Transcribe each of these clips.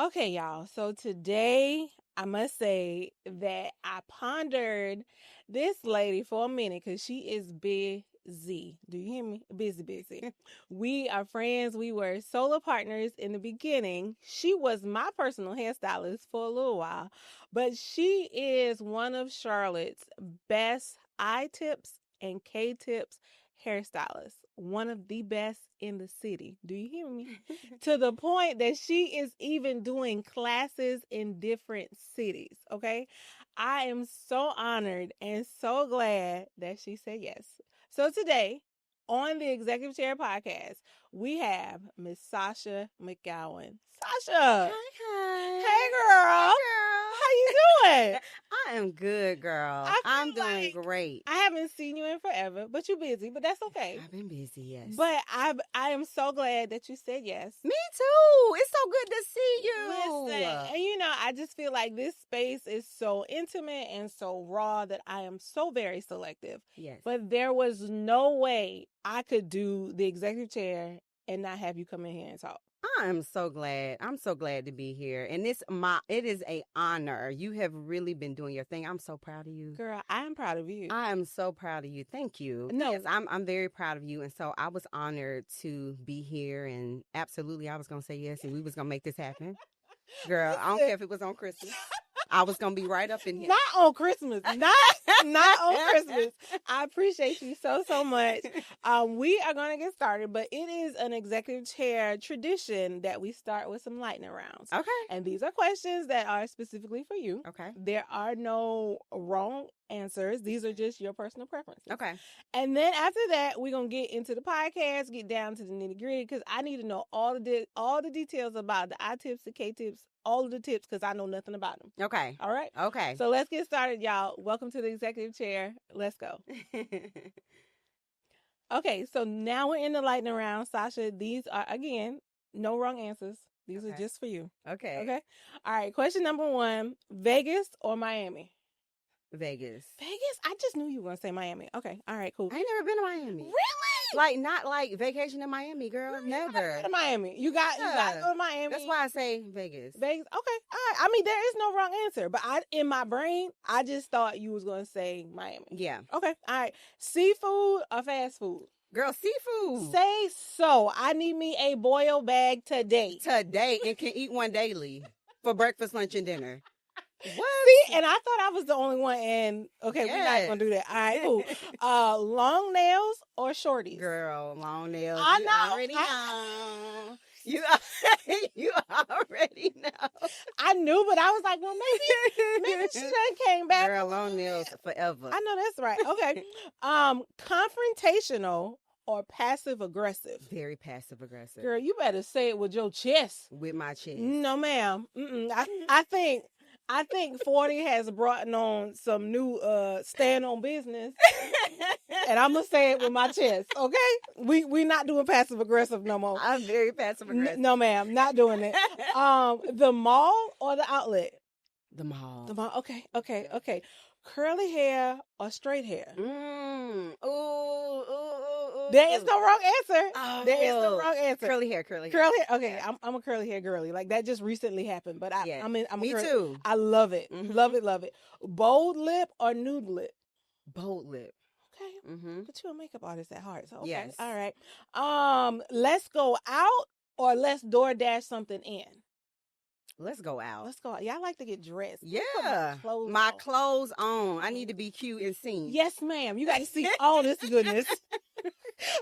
Okay, y'all. So today, I must say that I pondered this lady for a minute because she is busy. Do you hear me? Busy, busy. We are friends. We were solo partners in the beginning. She was my personal hairstylist for a little while, but she is one of Charlotte's best eye tips and K tips hairstylists. One of the best in the city. Do you hear me? To the point that she is even doing classes in different cities. Okay. I am so honored and so glad that she said yes. So today on the Executive Chair podcast, we have Miss Sasha McGowan. Sasha. Hi. Hey girl. How you doing? I am good, girl. I I'm feel doing like great. I haven't seen you in forever, but you're busy, but that's okay. I've been busy, yes. But I am so glad that you said yes. Me too. It's so good to see you. Listen, and I just feel like this space is so intimate and so raw that I am so very selective. Yes. But there was no way I could do the executive chair and not have you come in here and talk. I'm so glad. I'm so glad to be here. And it is a honor. You have really been doing your thing. I'm so proud of you. Girl, I am proud of you. I am so proud of you. Thank you. No. Yes, I'm very proud of you. And so I was honored to be here, and absolutely I was gonna say yes, and we was gonna make this happen. Girl, I don't care if it was on Christmas. I was gonna be right up in here. Not on Christmas. Not on Christmas. I appreciate you so much. We are going to get started, but it is an executive chair tradition that we start with some lightning rounds. Okay. And these are questions that are specifically for you. Okay. There are no wrong answers. These are just your personal preferences. Okay. And then after that, we're going to get into the podcast, get down to the nitty gritty, because I need to know all the details about the I tips, the K tips, all of the tips, because I know nothing about them. Okay. All right? Okay. So let's get started, y'all. Welcome to the executive chair. Let's go. Okay, so now we're in the lightning round. Sasha, these are, again, no wrong answers. These are just for you. Okay. Okay? All right, question number 1, Vegas or Miami? Vegas. Vegas? I just knew you were going to say Miami. Okay, all right, cool. I ain't never been to Miami. Really? Like, not like vacation in Miami, girl. Never. To Miami. You got to go to Miami. That's why I say Vegas. Vegas. Okay. All right. I mean, there is no wrong answer, but in my brain, I just thought you was going to say Miami. Yeah. Okay. All right. Seafood or fast food? Girl, seafood. Say so. I need me a boil bag today. Today, and can eat one daily for breakfast, lunch, and dinner. What? See, and I thought I was the only one, and okay, we're not going to do that. All right, cool. Long nails or shorties? Girl, long nails. I You know. already know. You already know. I knew, but I was like, well, maybe she done came back. Girl, long nails forever. I know that's right. Okay. Confrontational or passive aggressive? Very passive aggressive. Girl, you better say it with your chest. With my chest. No, ma'am. I think 40 has brought on some new stand on business. And I'm going to say it with my chest, okay? We not doing passive aggressive no more. I'm very passive aggressive. No, ma'am, not doing it. The mall or the outlet? The mall. The mall. Okay. Curly hair or straight hair? Ooh. There is no wrong answer. Oh, there is no wrong answer. Curly hair. Curly hair. Okay, I'm a curly hair girly. Like that just recently happened, but I'm Me too. I love it. Mm-hmm. Love it. Bold lip or nude lip? Bold lip. Okay. Mm-hmm. But you're a makeup artist at heart, so okay. Yes. All right. Let's go out or let's DoorDash something in. Let's go out. Let's go out. Y'all like to get dressed. Yeah. My clothes on. I need to be cute and seen. Yes, ma'am. You got to see all this goodness.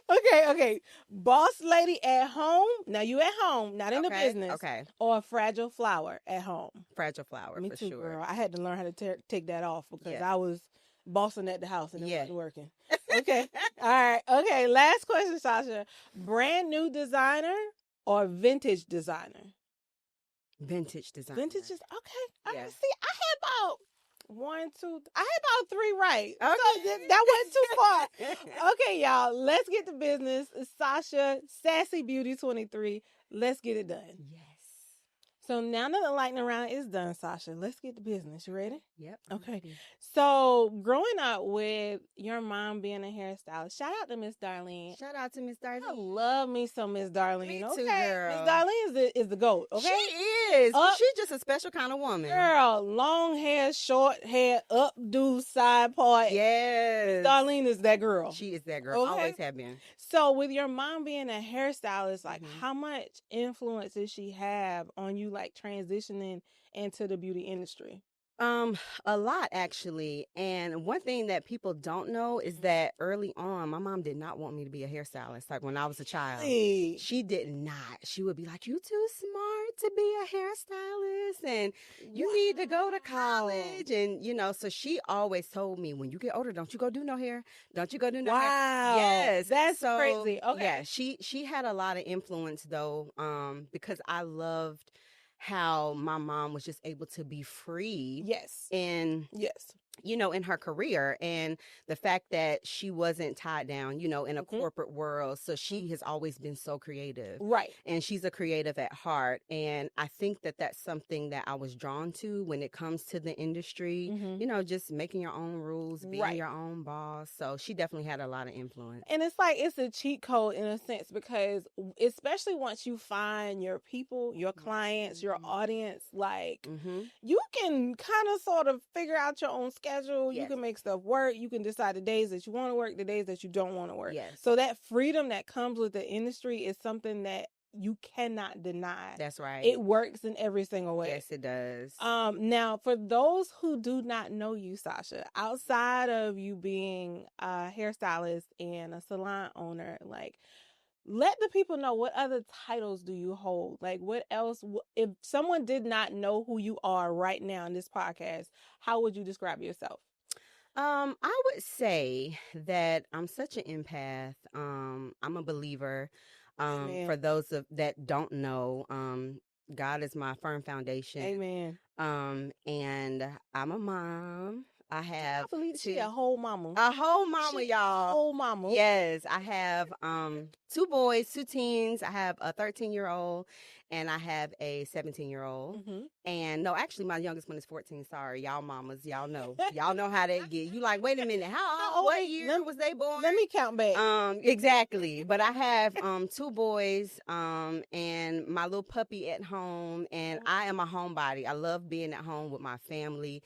Okay. Boss lady at home. Now you at home, not in the business. Okay. Or fragile flower at home. Fragile flower, Me for too, sure. girl. I had to learn how to take that off because I was bossing at the house and it wasn't working. Okay. All right. Okay. Last question, Sasha. Brand new designer or vintage designer? Vintage designer. Vintage is okay. Yeah. See, I had about 1, 2. I had about 3 right. Okay. So that wasn't too far. Okay, y'all. Let's get to business. Sasha, Sassy Beauty 23. Let's get it done. Yes. So now that the lightning round is done, Sasha, let's get to business. You ready? Yep. Okay. Ready. So growing up with your mom being a hairstylist, shout out to Miss Darlene. Shout out to Miss Darlene. I love me some Miss Darlene. Me okay? too, girl. Miss Darlene is the GOAT, okay? She is. She's just a special kind of woman. Girl, long hair, short hair, updo, side part. Yes. Darlene is that girl. She is that girl. Okay? Always have been. So with your mom being a hairstylist, like how much influence did she have on you like transitioning into the beauty industry? A lot actually. And one thing that people don't know is that early on, my mom did not want me to be a hairstylist. Like when I was a child, she did not. She would be like, "You too smart to be a hairstylist, and you need to go to college." And so she always told me, "When you get older, don't you go do no hair. Don't you go do no hair." Wow. Yes, that's crazy. Okay. Yeah, she had a lot of influence though, because I loved how my mom was just able to be free. Yes. In her career, and the fact that she wasn't tied down, in a corporate world. So she has always been so creative. Right. And she's a creative at heart. And I think that that's something that I was drawn to when it comes to the industry, just making your own rules, being your own boss. So she definitely had a lot of influence. And it's like, it's a cheat code in a sense, because especially once you find your people, your clients, your audience, like you can kind of sort of figure out your own schedule. Yes. You can make stuff work. You can decide the days that you want to work, the days that you don't want to work. Yes. So that freedom that comes with the industry is something that you cannot deny. That's right. It works in every single way. Yes, it does. Now, for those who do not know you, Sasha, outside of you being a hairstylist and a salon owner, like, let the people know, what other titles do you hold? Like, what else? If someone did not know who you are right now in this podcast, how would you describe yourself? I would say that I'm such an empath. I'm a believer. For those that don't know, God is my firm foundation. Amen. And I'm a mom. I have I believe she a whole mama. A whole mama, y'all. A whole mama. Yes, I have 2 boys, 2 teens. I have a 13-year-old and I have a 17-year-old. And no, actually my youngest one is 14. Sorry, y'all mamas, y'all know. Y'all know how they get. You like, wait a minute, what year was they born? Let me count back. Exactly. But I have 2 boys and my little puppy at home, and I am a homebody. I love being at home with my family.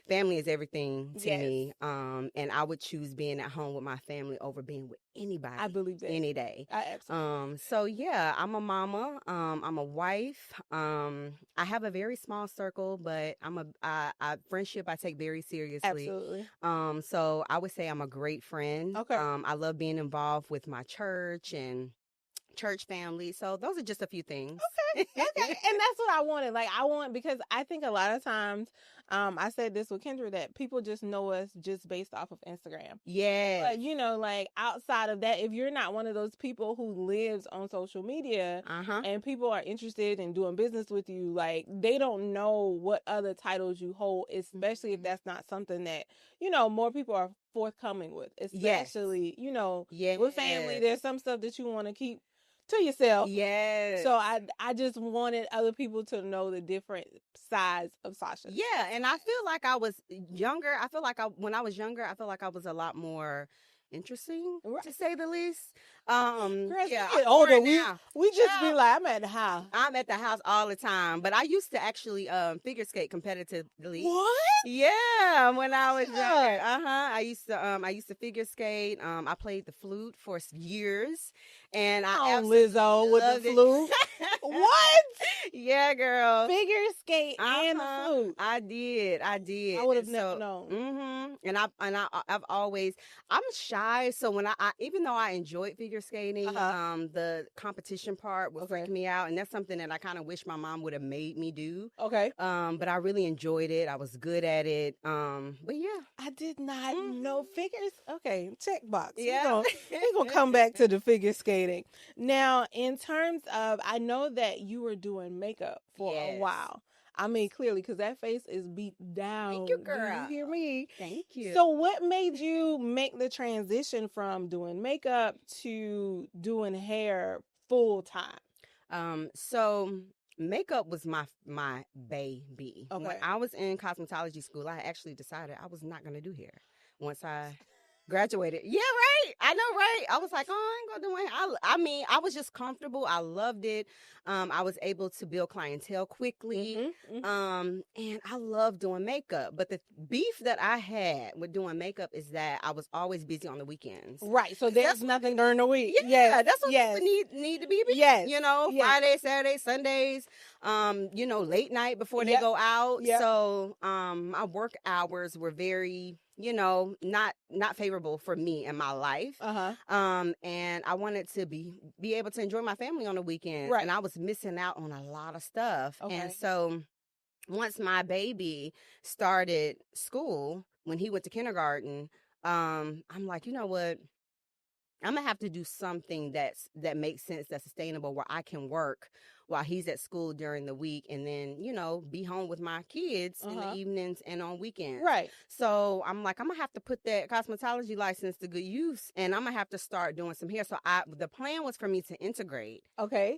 Family is everything to me, and I would choose being at home with my family over being with anybody. I believe that any day. I absolutely. So yeah, I'm a mama. I'm a wife. I have a very small circle, but friendship I take very seriously. Absolutely. So I would say I'm a great friend. Okay. I love being involved with my church and church family. So those are just a few things. Okay. And that's what I wanted. Like, because I think a lot of times, I said this with Kendra, that people just know us just based off of Instagram. Yeah. But, like, outside of that, if you're not one of those people who lives on social media and people are interested in doing business with you, like, they don't know what other titles you hold, especially if that's not something that, more people are forthcoming with. Especially, with family, there's some stuff that you want to keep to yourself. Yes. So I just wanted other people to know the different sides of Sasha. Yeah, and I feel like I was younger. When I was younger, I feel like I was a lot more interesting, to say the least. Girl, yeah, get older. Now. We just be like, I'm at the house. I'm at the house all the time. But I used to actually figure skate competitively. What? Yeah, when I was younger. I used to figure skate. I played the flute for years, and I Lizzo with the flute. What? Yeah, girl. Figure skate and the flute. I did. I would have never known. And I've always, I'm shy, so when I even though I enjoyed figure skating, the competition part would freak me out, and that's something that I kind of wish my mom would have made me do. Okay. But I really enjoyed it. I was good at it. But yeah, I did not know figures. Okay, check box. Yeah, we're gonna come back to the figure skating now. In terms of, I know that you were doing makeup for a while. I mean, clearly, because that face is beat down. Thank you, girl. Do you hear me? Thank you. So what made you make the transition from doing makeup to doing hair full time? So Makeup was my baby. Okay. When I was in cosmetology school, I actually decided I was not going to do hair once I graduated. Yeah, right. I know, right? I was like, oh, I ain't gonna do it. I mean, I was just comfortable. I loved it. I was able to build clientele quickly. And I love doing makeup. But the beef that I had with doing makeup is that I was always busy on the weekends. Right. So there's nothing during the week. Yeah, that's what people need to be busy. Yes. You know, Friday, Saturday, Sundays, you know, late night before they go out. So my work hours were very, you know, not favorable for me in my life. And I wanted to be able to enjoy my family on the weekends. Right. And I was missing out on a lot of stuff. Okay. And so once my baby started school, when he went to kindergarten, I'm like, you know what? I'm gonna have to do something that makes sense, that's sustainable, where I can work while he's at school during the week, and then, you know, be home with my kids in the evenings and on weekends. Right. So I'm like, I'm gonna have to put that cosmetology license to good use, and I'm gonna have to start doing some hair. So the plan was for me to integrate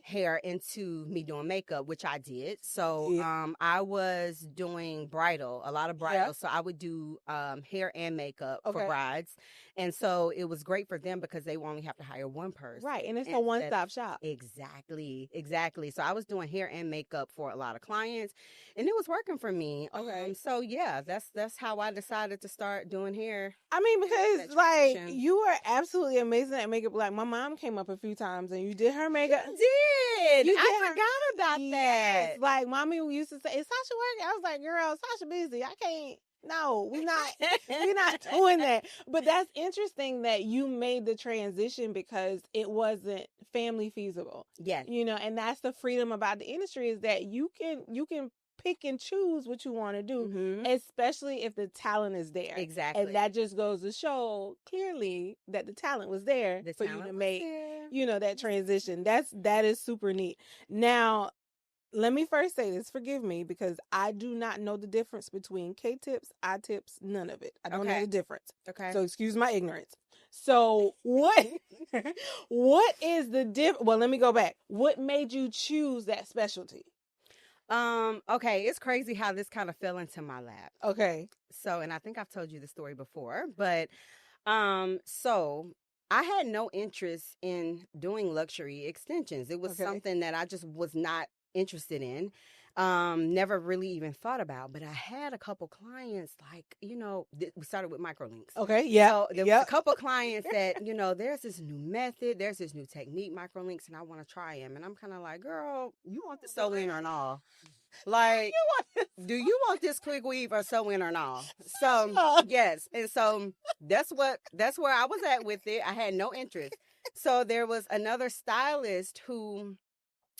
hair into me doing makeup, which I did. So I was doing a lot of bridal. Yeah. So I would do hair and makeup for brides. And so it was great for them because they only have to hire one person. Right. And it's a one-stop shop. Exactly. So I was doing hair and makeup for a lot of clients, and it was working for me. Okay. So yeah, that's how I decided to start doing hair. I mean, because like you are absolutely amazing at makeup. Like my mom came up a few times and you did her makeup. I forgot about that. Like mommy used to say, "Is Sasha working?" I was like, "Girl, Sasha busy. I can't." No, we're not doing that. But that's interesting that you made the transition because it wasn't family feasible. Yes. You know, and that's the freedom about the industry, is that you can pick and choose what you want to do, especially if the talent is there. Exactly. And that just goes to show clearly that the talent was there for you to make, you know, that transition. That is super neat. Now, let me first say this, forgive me, because I do not know the difference between K-tips, I-tips, none of it. I don't know the difference. Okay. So excuse my ignorance. So what is the well, let me go back. What made you choose that specialty? Okay, it's crazy how this kind of fell into my lap. Okay. So, and I think I've told you the story before, but so I had no interest in doing luxury extensions. It was something that I just was not interested in. Never really even thought about, but I had a couple clients, like, you know, we started with microlinks. Okay. Yeah. So there was a couple clients that, you know, there's this new method, there's this new technique, microlinks, and I want to try them. And I'm kind of like, girl, you want the sew in or not? Like, do you want this quick weave or sew in or not? So yes. And so that's where I was at with it. I had no interest. So there was another stylist who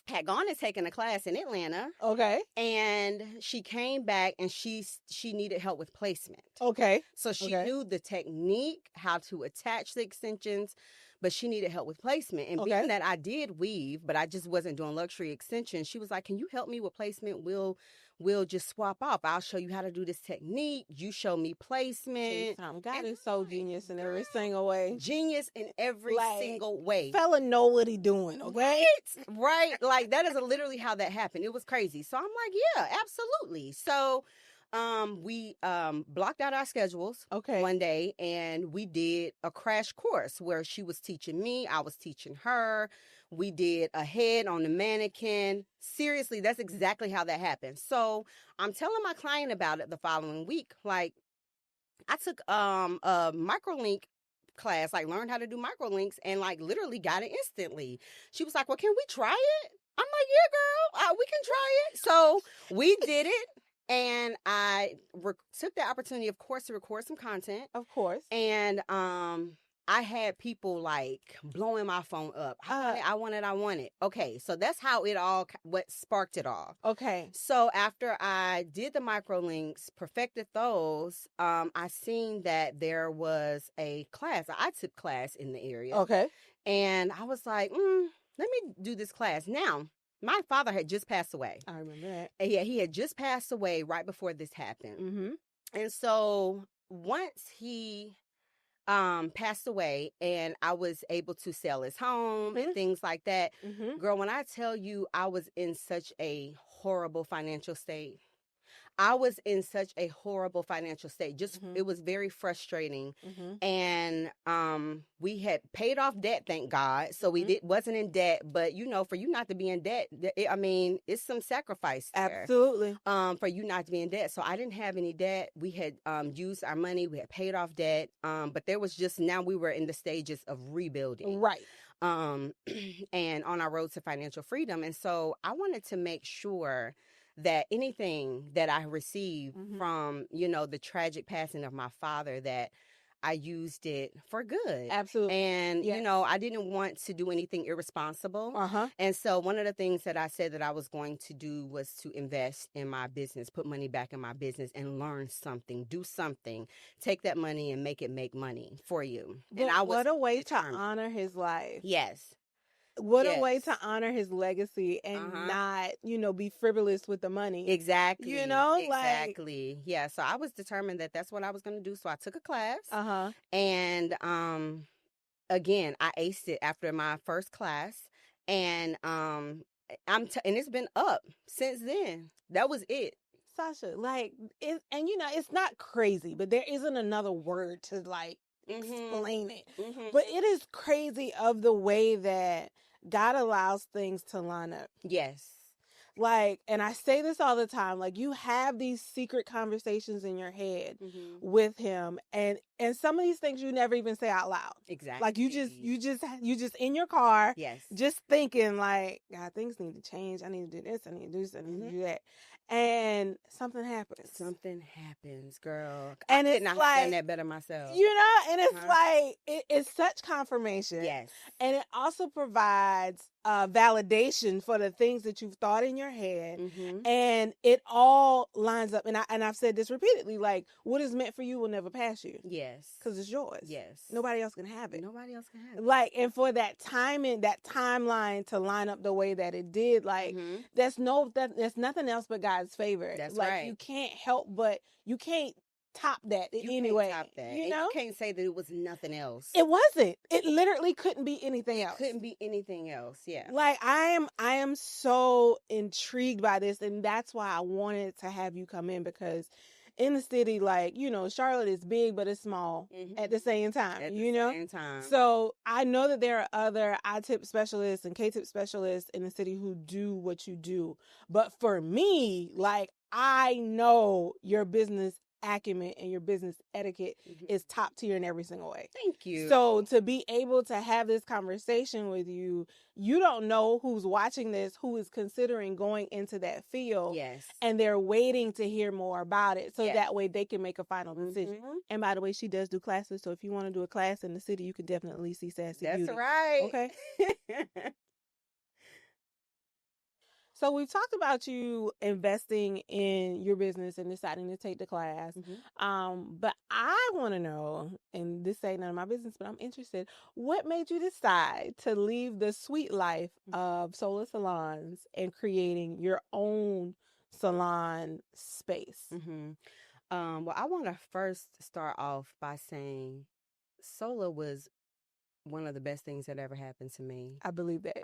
had gone and taken a class in Atlanta. Okay. And she came back and she needed help with placement. Okay. So she knew the technique, how to attach the extensions, but she needed help with placement. And being that I did weave, but I just wasn't doing luxury extensions, she was like, "Can you help me with placement? We'll just swap off. I'll show you how to do this technique. You show me placement." God is so genius in every single way. Genius in every single way. Fella know what he doing, okay? Right. Like, that is literally how that happened. It was crazy. So I'm like, yeah, absolutely. So we blocked out our schedules one day, and we did a crash course where she was teaching me, I was teaching her. We did a head on the mannequin. Seriously, that's exactly how that happened. So I'm telling my client about it the following week. Like, I took a microlink class, like learned how to do microlinks, and like literally got it instantly. She was like, "Well, can we try it?" I'm like, "Yeah, girl, we can try it." So we did it. And I took the opportunity, of course, to record some content. Of course. And I had people like blowing my phone up. I want it. Okay, so that's how what sparked it all. Okay. So after I did the microlinks, perfected those, I seen that there was a class, an I-tip class in the area. Okay. And I was like, let me do this class. Now, my father had just passed away. I remember that. Yeah, he had just passed away right before this happened. Mm-hmm. And so once he passed away, and I was able to sell his home and things like that. Girl, when I tell you I was in such a horrible financial state, I was in such a horrible financial state. Just it was very frustrating. And we had paid off debt, thank God. So we wasn't in debt. But you know, for you not to be in debt, I mean, it's some sacrifice there. Absolutely. For you not to be in debt. So I didn't have any debt. We had used our money. We had paid off debt. But there was just, now we were in the stages of rebuilding. Right. And on our road to financial freedom. And so I wanted to make sure that anything that I received from, you know, the tragic passing of my father, that I used it for good. Absolutely. And, you know, I didn't want to do anything irresponsible. And so one of the things that I said that I was going to do was to invest in my business, put money back in my business, and learn something, do something, take that money and make it make money for you. But and I was what a way determined to honor his life. Yes. What a way to honor his legacy and not, you know, be frivolous with the money. Exactly. You know, exactly. Yeah. So I was determined that that's what I was going to do. So I took a class. And again, I aced it after my first class, and and it's been up since then. That was it. Sasha, like, and you know, it's not crazy, but there isn't another word to like explain it. But it is crazy of the way that God allows things to line up. Yes. Like, and I say this all the time, like, you have these secret conversations in your head with him, and some of these things you never even say out loud. Exactly. Like, you just in your car, yes, just thinking like, God, things need to change. I need to do this. I need to do this. I need to do that. And something happens. Something happens, girl. And I it's could not like, stand that better myself. You know, and it's like, it's such confirmation. Yes. And it also provides validation for the things that you've thought in your head. And it all lines up. And I've said this repeatedly, like, what is meant for you will never pass you. Yes. Because it's yours. Yes. Nobody else can have it. Nobody else can have it. Like, and for that timing, that timeline to line up the way that it did, like, there's nothing else but God's favor. That's like, right. You can't help, but you can't top that anyway. Can't top that. You know? You can't say that it was nothing else. It wasn't. It literally couldn't be anything else. Couldn't be anything else. Yeah. Like, I am so intrigued by this, and that's why I wanted to have you come in, because in the city, like, you know, Charlotte is big, but it's small at the same time, Same time. So I know that there are other I-tip specialists and K-tip specialists in the city who do what you do. But for me, like, I know your business acumen and your business etiquette is top tier in every single way. Thank you. So to be able to have this conversation with you, you don't know who's watching this, who is considering going into that field. Yes. And they're waiting to hear more about it. So that way they can make a final decision. And by the way, she does do classes. So if you want to do a class in the city, you can definitely see Sassy Beauty. That's right. Okay. So we've talked about you investing in your business and deciding to take the class. But I want to know, and this ain't none of my business, but I'm interested, what made you decide to leave the sweet life of Solar Salons and creating your own salon space? Well, I want to first start off by saying Solar was one of the best things that ever happened to me. I believe that.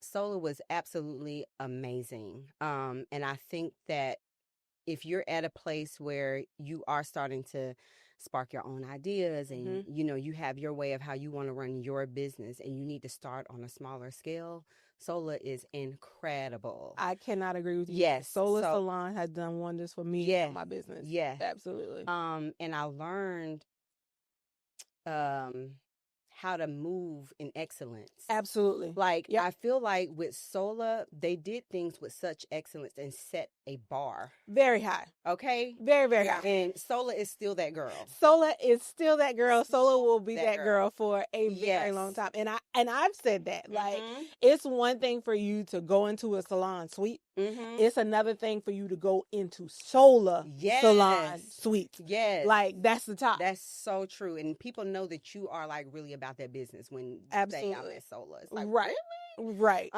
Solar was absolutely amazing. And I think that if you're at a place where you are starting to spark your own ideas and, you know, you have your way of how you want to run your business and you need to start on a smaller scale, Solar is incredible. I cannot agree with you. Yes. Solar Salon has done wonders for me and my business. Yeah. Absolutely. And I learned how to move in excellence. Absolutely. Like, I feel like with Sola, they did things with such excellence and set a bar. Very high. Okay? Very, very high. And Sola is still that girl. Sola is still that girl. Sola will be that girl for a very long time. And I've said that. Like, it's one thing for you to go into a salon suite. It's another thing for you to go into Sola salon suite. Yes. Like, that's the top. That's so true. And people know that you are, like, really about that business when you say I'm at Sola. It's like, really? Right.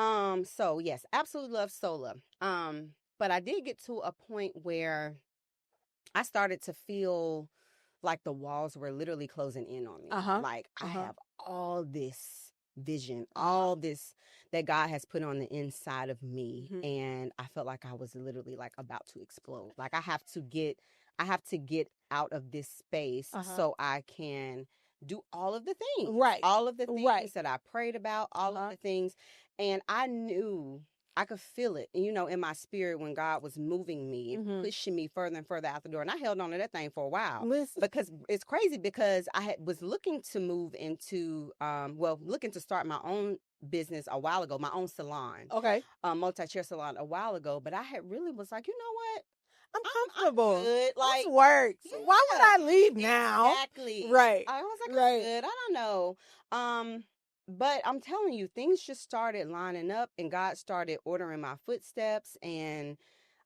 So yes, absolutely love Sola. But I did get to a point where I started to feel like the walls were literally closing in on me. Like I have all this vision, all this that God has put on the inside of me, and I felt like I was literally like about to explode. Like I have to get out of this space so I can do all of the things. Right. All of the things that I prayed about, all of the things. And I knew I could feel it, you know, in my spirit when God was moving me and pushing me further and further out the door. And I held on to that thing for a while. Because it's crazy because I was looking to move into, looking to start my own business a while ago, my own salon. Okay. Multi-chair salon a while ago. But I had really was like, you know what? I'm comfortable. I'm good. Like, this works. Yeah. Why would I leave now? Exactly. Right. I was like, I'm good. I don't know. But I'm telling you, things just started lining up and God started ordering my footsteps, and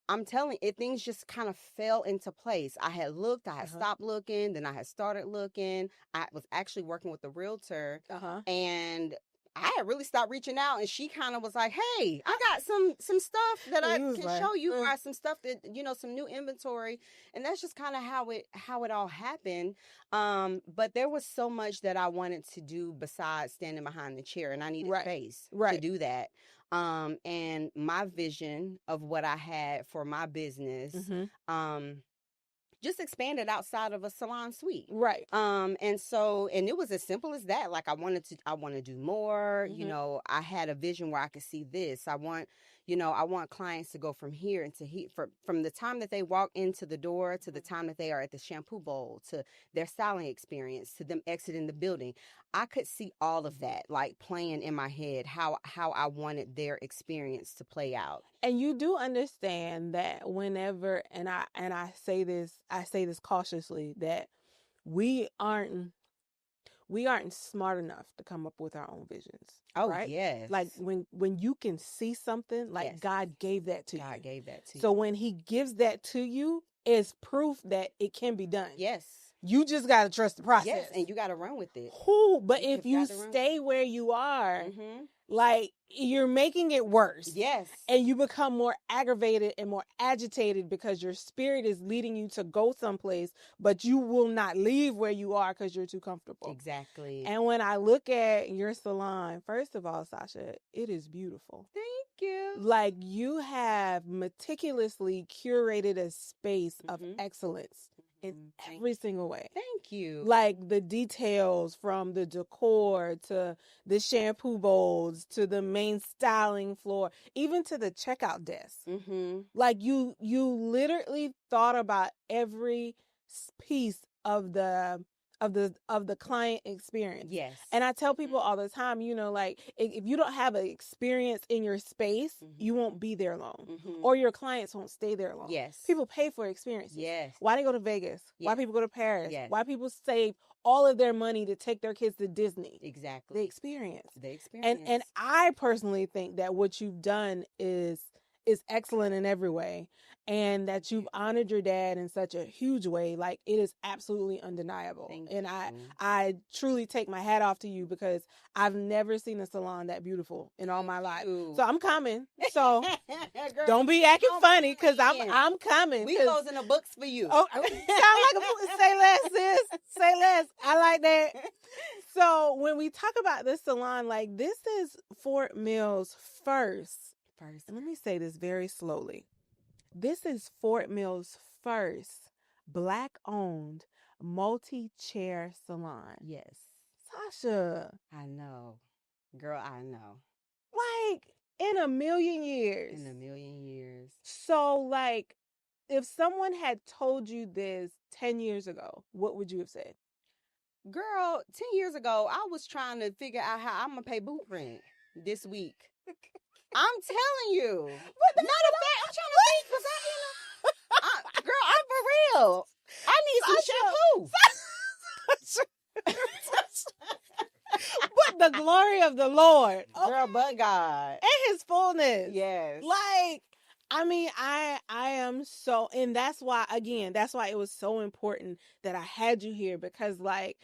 I'm telling you, things just kind of fell into place. I had looked, I had stopped looking, then I had started looking. I was actually working with a realtor, and I had really stopped reaching out, and she kind of was like, hey, I got some stuff that I can show you, or some stuff that, you know, some new inventory. And that's just kind of how it all happened. But there was so much that I wanted to do besides standing behind the chair, and I needed space to do that. And my vision of what I had for my business, just expanded outside of a salon suite. Right. And it was as simple as that. Like I want to do more, you know, I had a vision where I could see this. I want clients to go from here into here, from the time that they walk into the door to the time that they are at the shampoo bowl, to their styling experience, to them exiting the building. I could see all of that, like playing in my head, how I wanted their experience to play out. And you do understand that whenever, and I say this cautiously, that we aren't smart enough to come up with our own visions. Oh, right? Yes. Like when you can see something, like God gave that to you. God gave that to you. So when he gives that to you, it's proof that it can be done. Yes. You just got to trust the process. Yes, and you got to run with it. But if you stay where you are, like, you're making it worse. Yes. And you become more aggravated and more agitated because your spirit is leading you to go someplace, but you will not leave where you are because you're too comfortable. Exactly. And when I look at your salon, first of all, Sasha, it is beautiful. Thank you. Like, you have meticulously curated a space of excellence in every single way. Thank you. Like the details, from the decor to the shampoo bowls to the main styling floor, even to the checkout desk. Like you literally thought about every piece of the client experience. Yes. And I tell people all the time, you know, like if you don't have an experience in your space, you won't be there long, or your clients won't stay there long. Yes. People pay for experiences. Yes. Why they go to Vegas? Yes. Why people go to Paris? Yes. Why people save all of their money to take their kids to Disney? Exactly. The experience. The experience. And I personally think that what you've done is excellent in every way, and that you've honored your dad in such a huge way. Like, it is absolutely undeniable. And I truly take my hat off to you, because I've never seen a salon that beautiful in all my life. So I'm coming. So Girl, don't be acting funny, because I'm coming. We closing the books for you. Oh, sound like a say less, sis. Say less. I like that. So when we talk about this salon, like, this is Fort Mill's first. And let me say this very slowly. This is Fort Mill's first Black-owned multi-chair salon. Yes. Sasha. I know. Girl, I know. Like, in a million years. In a million years. So, like, if someone had told you this 10 years ago, what would you have said? Girl, 10 years ago, I was trying to figure out how I'm going to pay boot rent this week. I'm telling you. Matter of fact, I'm trying to think, because girl, I'm for real. I need some shampoo. But the glory of the Lord. Girl, but God. And his fullness. Yes. Like, I mean, I am so, and that's why it was so important that I had you here, because, like,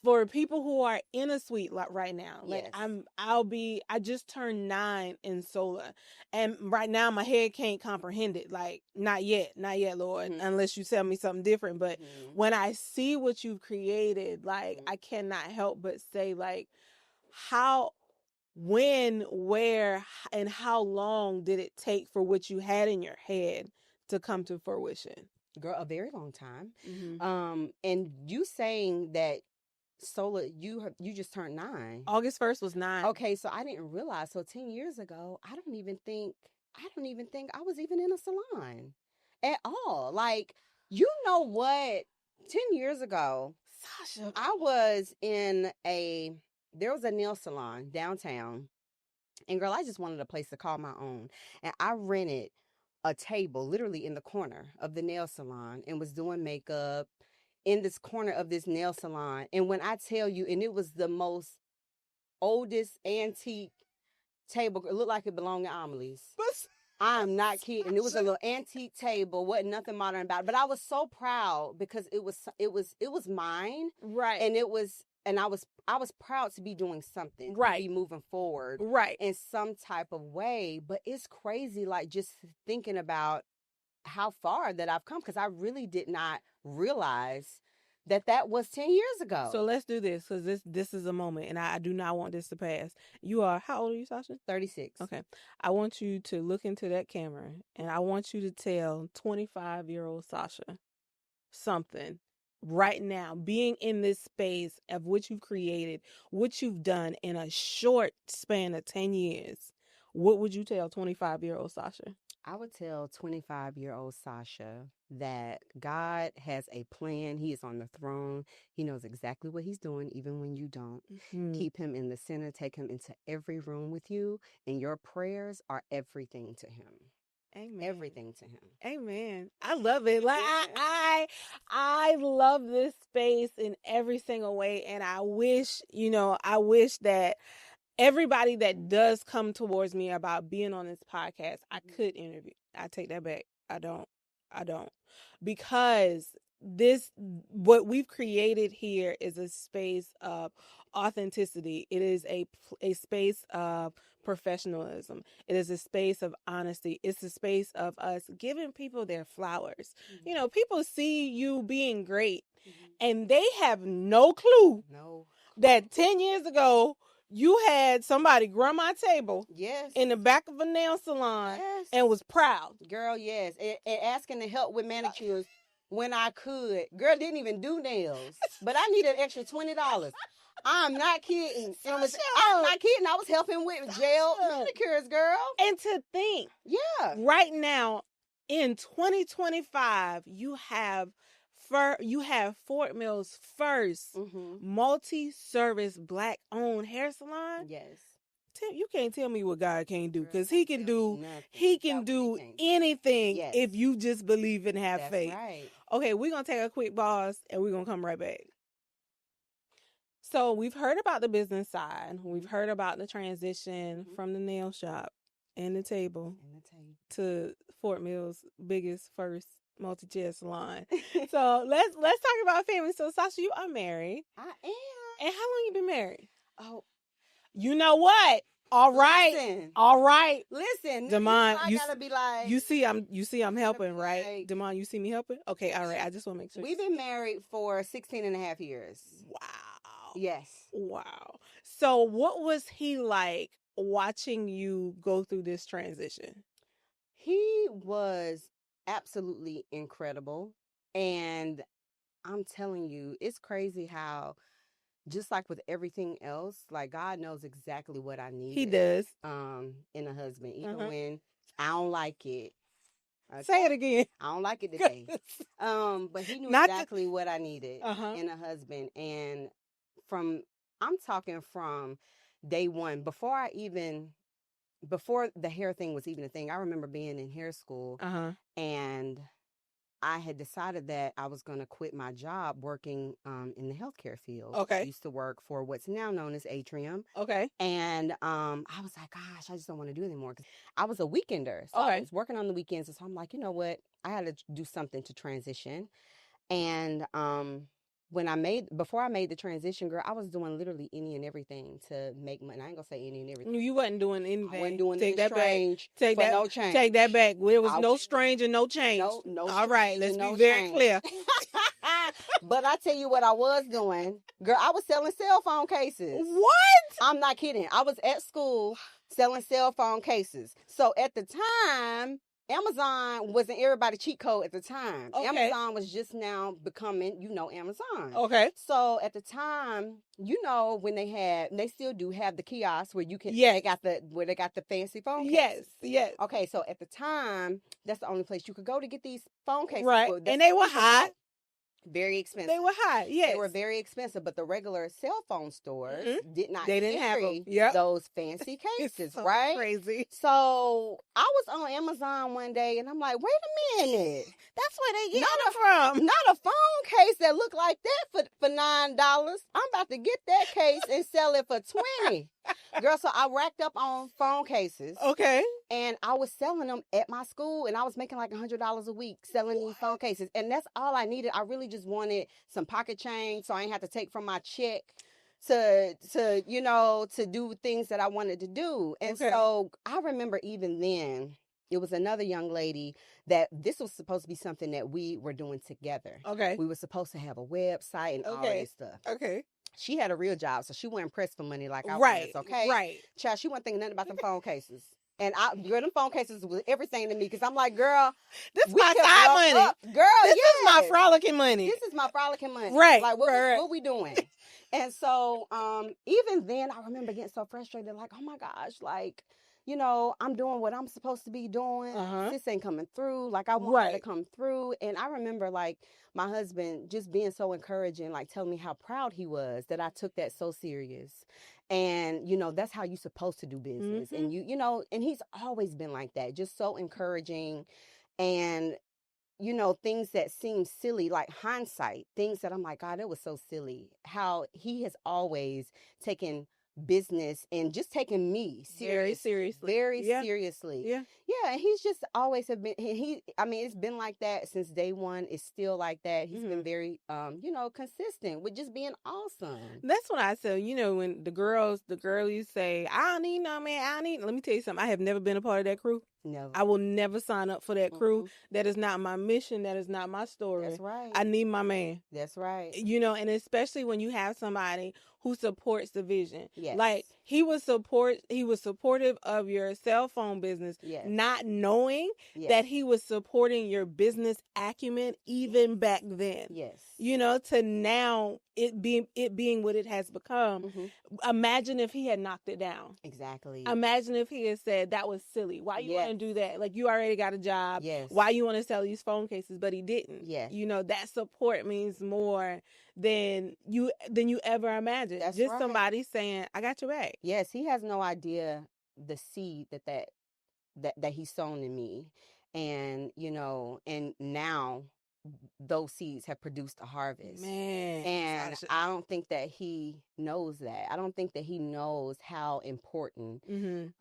for people who are in a suite like right now, like Yes. I just turned 9 in solar, and right now my head can't comprehend it. Like not yet, Lord, unless you tell me something different. But when I see what you've created, like I cannot help but say, like, how, when, where, and how long did it take for what you had in your head to come to fruition? Girl, a very long time. And you saying that Sola, you just turned 9. August 1st was 9. Okay, so I didn't realize. So 10 years ago, I don't even think I was even in a salon at all. Like, you know what? 10 years ago, Sasha, I was there was a nail salon downtown. And girl, I just wanted a place to call my own. And I rented a table literally in the corner of the nail salon and was doing makeup in this corner of this nail salon. And when I tell you, and it was the most oldest antique table, it looked like it belonged to Amelie's. I'm not kidding. It was a little antique table, wasn't nothing modern about it. But I was so proud because it was mine. right. And I was proud to be doing something, Right. to be moving forward, Right. in some type of way. But it's crazy, like, just thinking about how far that I've come, because I really did not realize that was 10 years ago. So let's do this, because this is a moment, and I do not want this to pass. You are, how old are you, Sasha? 36. Okay. I want you to look into that camera, and I want you to tell 25-year-old Sasha something right now, being in this space of what you've created, what you've done in a short span of 10 years. What would you tell 25-year-old Sasha? I would tell 25-year-old Sasha that God has a plan. He is on the throne. He knows exactly what he's doing, even when you don't. Keep him in the center. Take him into every room with you. And your prayers are everything to him. Amen. Everything to him. Amen. I love it. Like I love this space in every single way. And I wish that everybody that does come towards me about being on this podcast, I could interview. I take that back. I don't. Because what we've created here is a space of authenticity. It is a space of professionalism. It is a space of honesty. It's a space of us giving people their flowers. People see you being great, and they have no clue that 10 years ago you had somebody grab my table, yes, in the back of a nail salon, yes, and was proud. Girl, yes. And asking to help with manicures when I could. Girl, didn't even do nails, but I needed an extra $20. I'm not kidding. I'm not kidding. I was helping with gel manicures, girl. And to think, yeah, right now in 2025, you have Fort Mill's first multi-service Black-owned hair salon. Yes. You can't tell me what God can't do, because he can do anything if you just believe and have faith. Right. Okay, we're going to take a quick pause and we're going to come right back. So we've heard about the business side. We've heard about the transition from the nail shop and the table to Fort Mill's biggest first multi-chair salon. So let's talk about family. So Sasha, you are married. I am. And how long you been married? Oh, you know what? All right. Listen. All right. Listen. Demond, I gotta be like, you see I'm helping, right? Demond, you see me helping? Okay, all right. I just want to make sure. We've been married for 16 and a half years. Wow. Yes. Wow. So what was he like watching you go through this transition? He was absolutely incredible. And I'm telling you, it's crazy how, just like with everything else, like, God knows exactly what I need. He does. In a husband, even when I don't like it. Okay? Say it again. I don't like it today. But he knew exactly what I needed in a husband. And I'm talking from day one, before the hair thing was even a thing. I remember being in hair school and I had decided that I was going to quit my job working in the healthcare field. Okay. I used to work for what's now known as Atrium. Okay. And I was like, gosh, I just don't want to do it anymore. Because I was a weekender. So I was working on the weekends. So I'm like, you know what? I had to do something to transition. And before I made the transition, girl, I was doing literally any and everything to make money. I ain't gonna say any and everything. You wasn't doing anything. I wasn't doing Take anything strange no change. Take that back. There was no strange and no change. No. All right, let's be very clear. But I tell you what I was doing. Girl, I was selling cell phone cases. What? I'm not kidding. I was at school selling cell phone cases. So at the time, Amazon wasn't everybody's cheat code at the time. Okay. Amazon was just now becoming, Amazon. Okay. So at the time, when they still do have the kiosks where you can, yes. where they got the fancy phone cases. Yes, yes. Okay, so at the time, that's the only place you could go to get these phone cases. Right, and they were hot. Very expensive. They were high, yes. They were very expensive, but the regular cell phone stores did not They didn't have them. Yep. Those fancy cases, so right? Crazy. So I was on Amazon one day, and I'm like, wait a minute. That's where they get it from. Not a phone case that looked like that for $9. I'm about to get that case and sell it for $20. Girl, so I racked up on phone cases. Okay. And I was selling them at my school, and I was making like $100 a week selling these phone cases. And that's all I needed. I really just wanted some pocket change so I didn't have to take from my check to do things that I wanted to do. And so I remember even then, it was another young lady that this was supposed to be something that we were doing together. Okay. We were supposed to have a website and all that stuff. Okay. She had a real job, so she wasn't pressed for money like I was, okay? Right. Child, she wasn't thinking nothing about them phone cases. And them phone cases was everything to me because I'm like, girl, this is my side money. Girl, this is my frolicking money. This is my frolicking money. Right. Like, what we doing? And so even then, I remember getting so frustrated, like, oh my gosh, like, I'm doing what I'm supposed to be doing. This ain't coming through. Like, I want it to come through. And I remember, like, my husband just being so encouraging, like, telling me how proud he was that I took that so serious. And, that's how you're supposed to do business. And, and he's always been like that, just so encouraging. And, things that seem silly, like hindsight, things that I'm like, God, it was so silly. How he has always taken business and just taking me very seriously. Yeah. And he's just always have been. It's been like that since day one. It's still like that. He's been very, consistent with just being awesome. That's what I say. When the girls say, I don't need no man. Let me tell you something. I have never been a part of that crew. No. I will never sign up for that crew. That is not my mission. That is not my story. That's right. I need my man. That's right. And especially when you have somebody who supports the vision. Yes. Like he was supportive of your cell phone business, not knowing that he was supporting your business acumen even back then. Yes. To now it being what it has become. Imagine if he had knocked it down. Exactly. Imagine if he had said that was silly. Why you want to do that? Like you already got a job. Yes. Why you want to sell these phone cases? But he didn't. Yes. That support means more than you ever imagined. That's just right. somebody saying, I got your back. Yes, he has no idea the seed that he's sown in me. And, and now those seeds have produced a harvest. Man. And Sasha. I don't think that he knows that. I don't think that he knows how important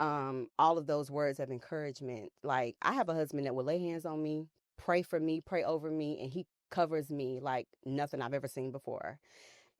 all of those words of encouragement. Like, I have a husband that will lay hands on me, pray for me, pray over me, and he covers me like nothing I've ever seen before.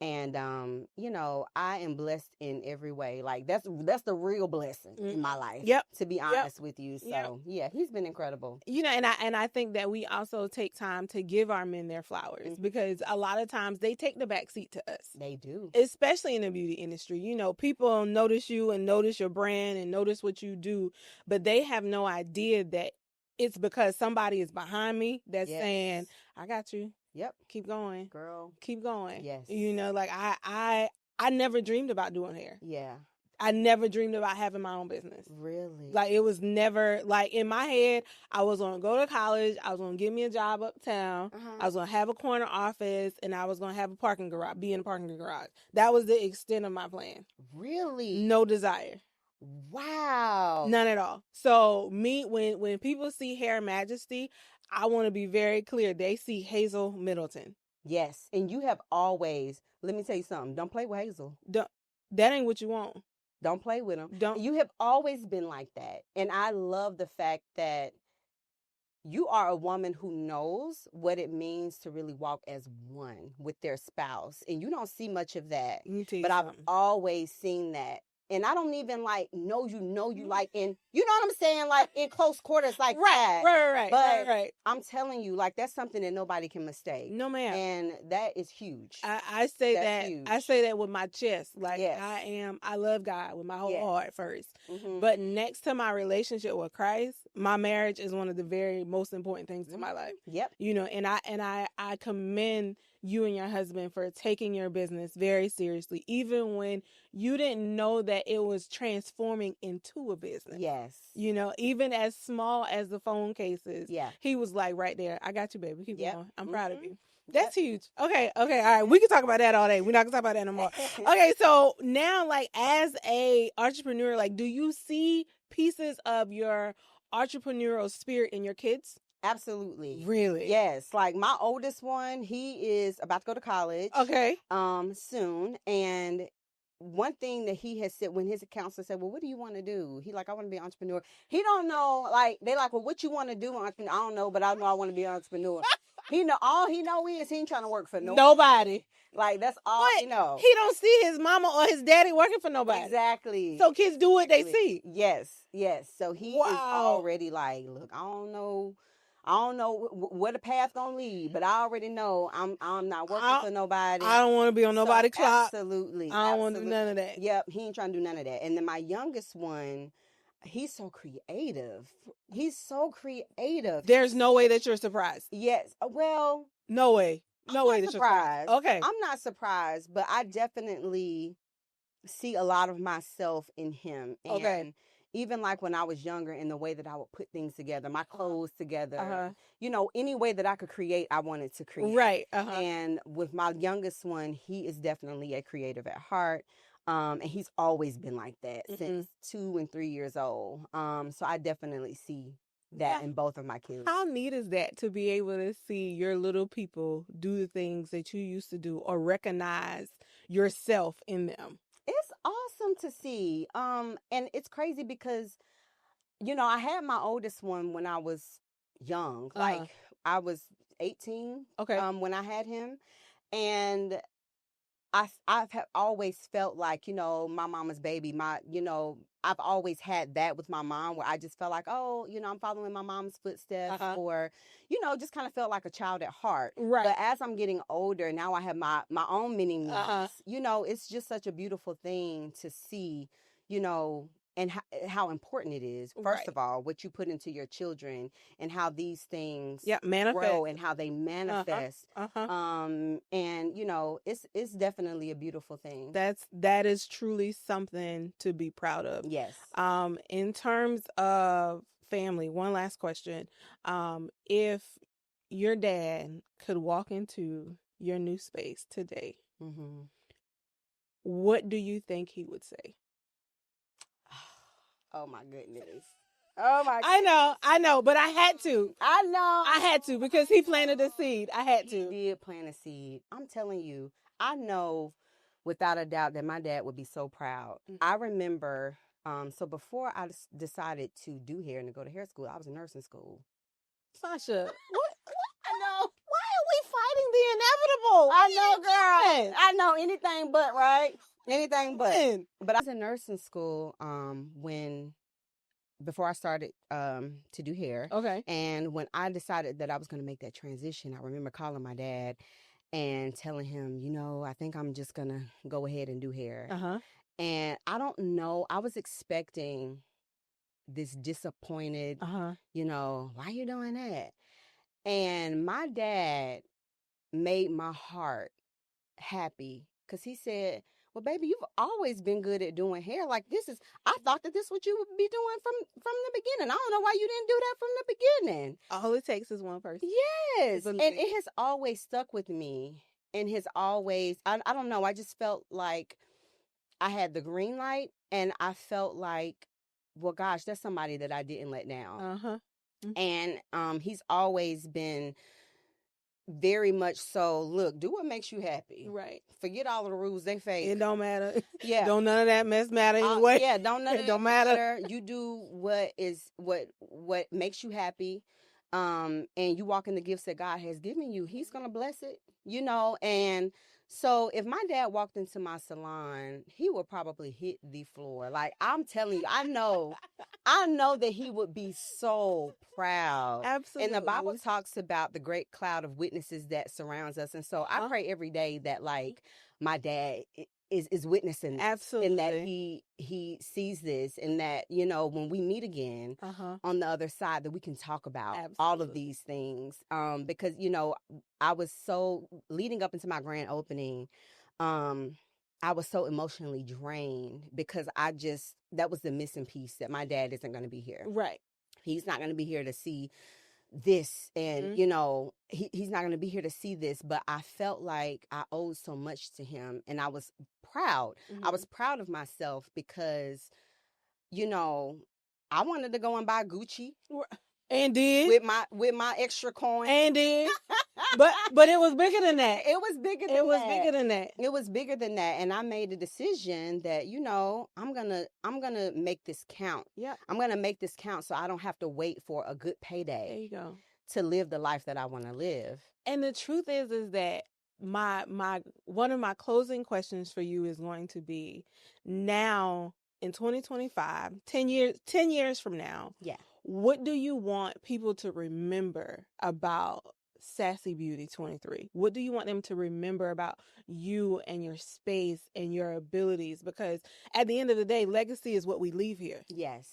And, I am blessed in every way. Like, that's the real blessing in my life. Yep. To be honest with you. So, he's been incredible. And I think that we also take time to give our men their flowers because a lot of times they take the back seat to us. They do. Especially in the beauty industry. People notice you and notice your brand and notice what you do, but they have no idea that it's because somebody is behind me that's saying, I got you. Yep. Keep going. Girl. Keep going. Yes. Like I never dreamed about doing hair. Yeah. I never dreamed about having my own business. Really? Like it was never like in my head, I was going to go to college. I was going to get me a job uptown. I was going to have a corner office and I was going to have be in a parking garage. That was the extent of my plan. Really? No desire. Wow. None at all. So when people see Hair Majesty, I want to be very clear. They see Hazel Middleton. Yes. And you have always, let me tell you something. Don't play with Hazel. That ain't what you want. Don't play with him. Don't. You have always been like that. And I love the fact that you are a woman who knows what it means to really walk as one with their spouse. And you don't see much of that. But I've always seen that. And I don't even like know you like in, you know what I'm saying? Like in close quarters like that. Right. But I'm telling you, like that's something that nobody can mistake. No, ma'am. And that is huge. I say That's that huge. I say that with my chest. Like Yes. I love God with my whole heart first. Mm-hmm. But next to my relationship with Christ, my marriage is one of the very most important things to my life. Yep. You know, and I commend you and your husband for taking your business very seriously, even when you didn't know that it was transforming into a business. Yes. You know, even as small as the phone cases. Yeah. He was like, right there, I got you, baby. Keep going. I'm proud of you. That's Yep. huge. Okay, all right. We can talk about that all day. We're not gonna talk about that no more. Okay, so now, like, as a entrepreneur, like, do you see pieces of your entrepreneurial spirit in your kids? Absolutely. Really? Yes. Like my oldest one, he is about to go to college. Okay. Soon. And one thing that he has said when his counselor said, well, what do you want to do? He like, I want to be an entrepreneur. He don't know, like, they like, well, what you want to do? I don't know, but I know I want to be an entrepreneur. All he know is he ain't trying to work for nobody. Like, that's all he know. He don't see his mama or his daddy working for nobody. Exactly. So kids do what they see. Yes. So he is already like, look, I don't know where the path gonna lead, but I already know I'm not working for nobody. I don't want to be on nobody's clock. Absolutely. I don't want to do none of that. Yep, he ain't trying to do none of that. And then my youngest one, he's so creative. There's no way that you're surprised. Yes. Well, no way. No way that you're surprised. Okay. I'm not surprised, but I definitely see a lot of myself in him. And even like when I was younger, in the way that I would put things together, my clothes together, you know, any way that I could create, I wanted to create. Right. And with my youngest one, he is definitely a creative at heart. And he's always been like that since 2 and 3 years old. So I definitely see that in both of my kids. How neat is that to be able to see your little people do the things that you used to do or recognize yourself in them? It's awesome to see. And it's crazy because, you know, I had my oldest one when I was young. Like I was 18 when I had him. And I've always felt like, you know, my mama's baby, I've always had that with my mom where I just felt like, oh, you know, I'm following my mom's footsteps or, you know, just kind of felt like a child at heart. Right. But as I'm getting older, now I have my own mini niece. You know, it's just such a beautiful thing to see, you know, and how important it is, first of all, what you put into your children and how these things grow and how they manifest. And, you know, it's definitely a beautiful thing. That is truly something to be proud of. Yes. In terms of family, one last question. If your dad could walk into your new space today, what do you think he would say? Oh my goodness. Oh my goodness. I know, but I had to. I had to because he planted a seed. I had to. He did plant a seed. I'm telling you, I know without a doubt that my dad would be so proud. I remember, so before I decided to do hair and to go to hair school, I was in nursing school. Sasha, what? I know. Why are we fighting the inevitable? I know, girl. I know, anything but, right? Anything but. But I was in nursing school before I started to do hair. Okay. And when I decided that I was going to make that transition, I remember calling my dad and telling him, you know, I think I'm just going to go ahead and do hair. And I don't know, I was expecting this disappointed, you know, why are you doing that? And my dad made my heart happy because he said, well, baby, you've always been good at doing hair. Like I thought that this is what you would be doing from the beginning. I don't know why you didn't do that from the beginning. All it takes is one person. Yes. And it has always stuck with me. And has always, I don't know, I just felt like I had the green light and I felt like, well, gosh, that's somebody that I didn't let down. And he's always been very much so, look, do what makes you happy. Right. Forget all of the rules they face. It don't matter. Yeah. Don't none of that mess matter anyway. Yeah, don't matter. You do what makes you happy. and you walk in the gifts that God has given you, he's going to bless it, and so if my dad walked into my salon, he would probably hit the floor. Like, I'm telling you, I know that he would be so proud. Absolutely. And the Bible talks about the great cloud of witnesses that surrounds us. And so I pray every day that, like, my dad is witnessing this. Absolutely. And that he sees this, and that, when we meet again on the other side, that we can talk about all of these things. Because, I was so, leading up into my grand opening, I was so emotionally drained because that was the missing piece, that my dad isn't going to be here. Right. He's not going to be here to see this, and he's not going to be here to see this, but I felt like I owed so much to him, and I was proud. I was proud of myself because, I wanted to go and buy Gucci. And did. With my extra coin. And did. But it was bigger than that. It was bigger than that. It was bigger than that. It was bigger than that. And I made a decision that, I'm gonna make this count. Yeah. I'm gonna make this count so I don't have to wait for a good payday. There you go. To live the life that I want to live. And the truth is that my one of my closing questions for you is going to be, now in 2025, 10 years from now. Yeah. What do you want people to remember about Sassy Beauty 23? What do you want them to remember about you and your space and your abilities? Because at the end of the day, legacy is what we leave here. Yes.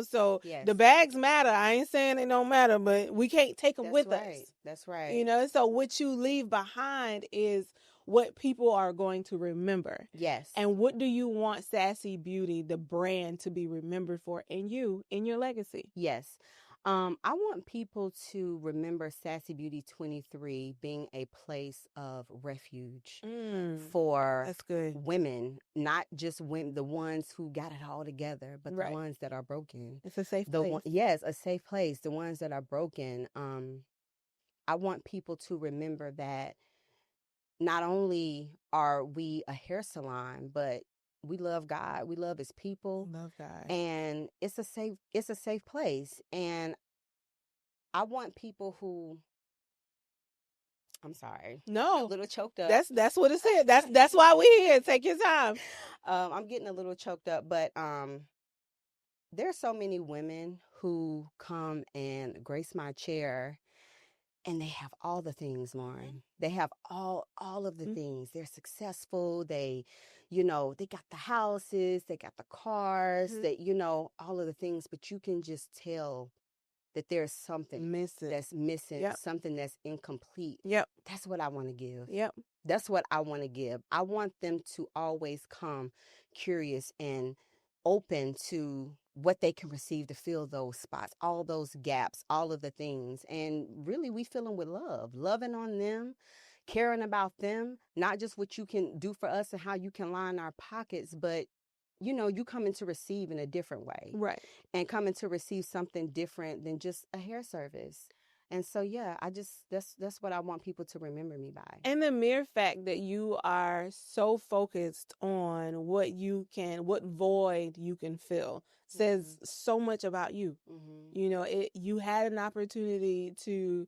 So yes. The bags matter. I ain't saying they don't matter, but we can't take them with us. That's right. So what you leave behind is what people are going to remember. Yes. And what do you want Sassy Beauty, the brand, to be remembered for, and you, in your legacy? Yes. I want people to remember Sassy Beauty 23 being a place of refuge for that's good. Women, not just women, the ones who got it all together, but the ones that are broken. It's a safe place. Yes, a safe place. The ones that are broken. I want people to remember that not only are we a hair salon, but we love God. We love His people. Love God. And it's a safe place. And I want people who, I'm sorry. No. A little choked up. That's what it said. That's why we're here. Take your time. I'm getting a little choked up, but there are so many women who come and grace my chair, and they have all the things, Lauren. They have all of the things. They're successful. They, they got the houses, they got the cars, they, all of the things, but you can just tell that there's something that's missing, something that's incomplete. Yep. That's what I want to give. Yep. That's what I want to give. I want them to always come curious and open to what they can receive, to fill those spots, all those gaps, all of the things. And really, we fill them with love, loving on them, caring about them, not just what you can do for us and how you can line our pockets, but you coming to receive in a different way. Right. And coming to receive something different than just a hair service. And so, yeah, that's what I want people to remember me by. And the mere fact that you are so focused on what void you can fill says so much about you. You had an opportunity to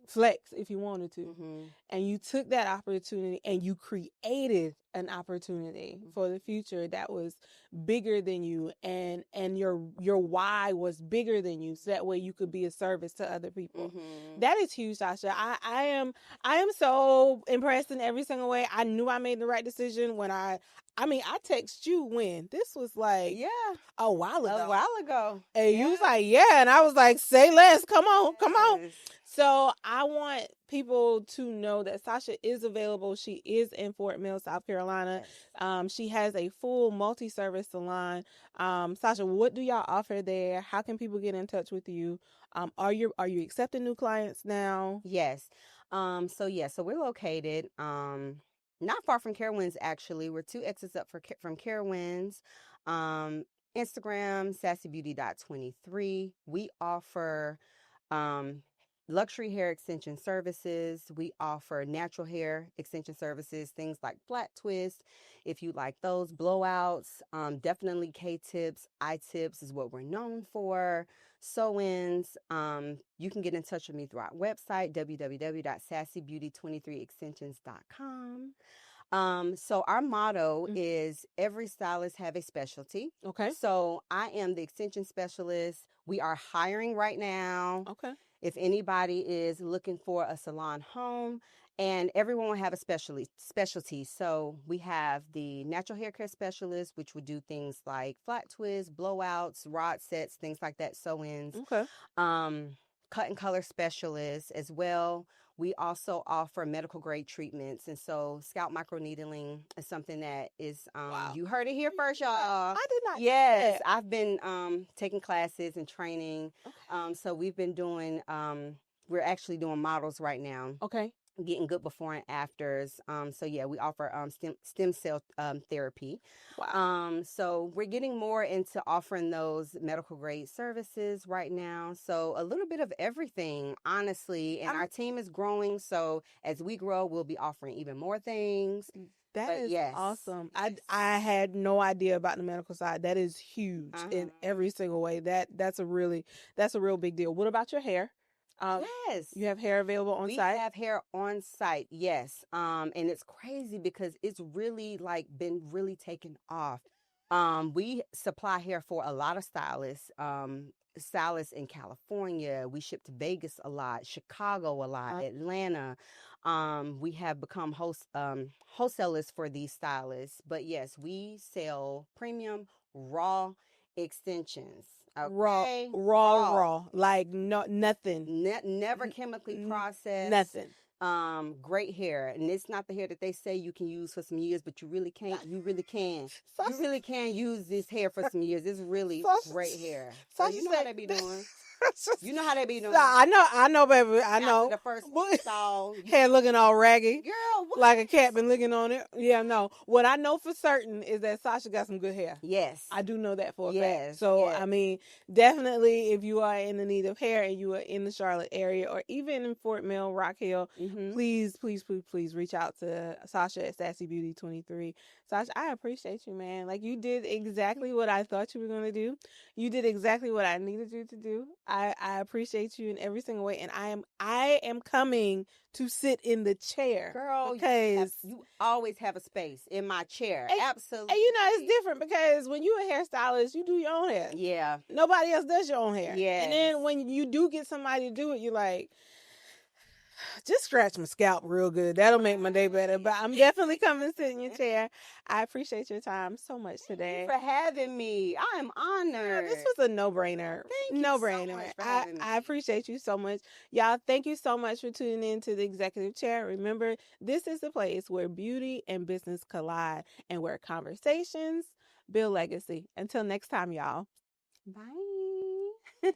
flex if you wanted to, and you took that opportunity and you created an opportunity for the future that was bigger than you, and your why was bigger than you, so that way you could be a service to other people. That is huge, Sasha. I am so impressed in every single way. I knew I made the right decision when I text you when this was like a while ago. And you was like, and I was like, say less, come on. So I want people to know that Sasha is available. She is in Fort Mill, South Carolina. She has a full multi-service salon. Sasha, what do y'all offer there? How can people get in touch with you? Are you accepting new clients now? Yes. So we're located not far from Carowinds, actually. We're 2 exits up from Carowinds. Instagram, sassybeauty.23. We offer luxury hair extension services. We offer natural hair extension services, things like flat twists. If you like those, blowouts, definitely K-tips, I-tips is what we're known for. Sew-ins. You can get in touch with me through our website, www.sassybeauty23extensions.com. So our motto is every stylist have a specialty. Okay. So I am the extension specialist. We are hiring right now. Okay. If anybody is looking for a salon home, and everyone will have a specialty. So we have the natural hair care specialist, which would do things like flat twists, blowouts, rod sets, things like that, sew-ins. Okay. Cut and color specialists as well. We also offer medical grade treatments. And so scalp microneedling is something that is, Wow. you heard it here first, y'all. I did not. Yes, I've been taking classes and training. Okay. So we've been doing, we're actually doing models right now. Okay. Getting good before and afters. So yeah, we offer stem cell therapy. Wow. So we're getting more into offering those medical grade services right now. So a little bit of everything, honestly. And our team is growing. So as we grow, we'll be offering even more things. That is awesome. I had no idea about the medical side. That is huge in every single way. That's a real big deal. What about your hair? Yes. You have hair available on site? We have hair on site, yes. And it's crazy because it's really been really taken off. We supply hair for a lot of stylists. Stylists in California. We ship to Vegas a lot, Chicago a lot, Atlanta. We have become wholesalers for these stylists. But yes, we sell premium raw extensions. Okay. Raw. Like nothing. Never chemically processed. Nothing. Great hair. And it's not the hair that they say you can use for some years, but you really can't. You really can. You really can use this hair for some years. It's really great hair. So you know how they be doing. You know how they be doing. I know, baby. I know. After the first install, hair looking all raggy. Girl, what? Like a cat been licking on it. Yeah, no. What I know for certain is that Sasha got some good hair. Yes. I do know that for a fact. So, I mean, definitely if you are in the need of hair and you are in the Charlotte area or even in Fort Mill, Rock Hill, please reach out to Sasha at Sassy Beauty 23. Sasha, I appreciate you, man. Like, you did exactly what I thought you were going to do. You did exactly what I needed you to do. I appreciate you in every single way, and I am coming to sit in the chair, girl. Because you always have a space in my chair. Absolutely. And you know it's different because when you're a hairstylist, you do your own hair. Yeah. Nobody else does your own hair. Yeah. And then when you do get somebody to do it, you're like, just scratch my scalp real good. That'll make my day better. But I'm definitely coming to sit in your chair. I appreciate your time so much today. Thank you for having me. I am honored. Yeah, this was a no-brainer. Thank you so much for having me. I appreciate you so much. Y'all, thank you so much for tuning in to the Executive Chair. Remember, this is the place where beauty and business collide and where conversations build legacy. Until next time, y'all. Bye.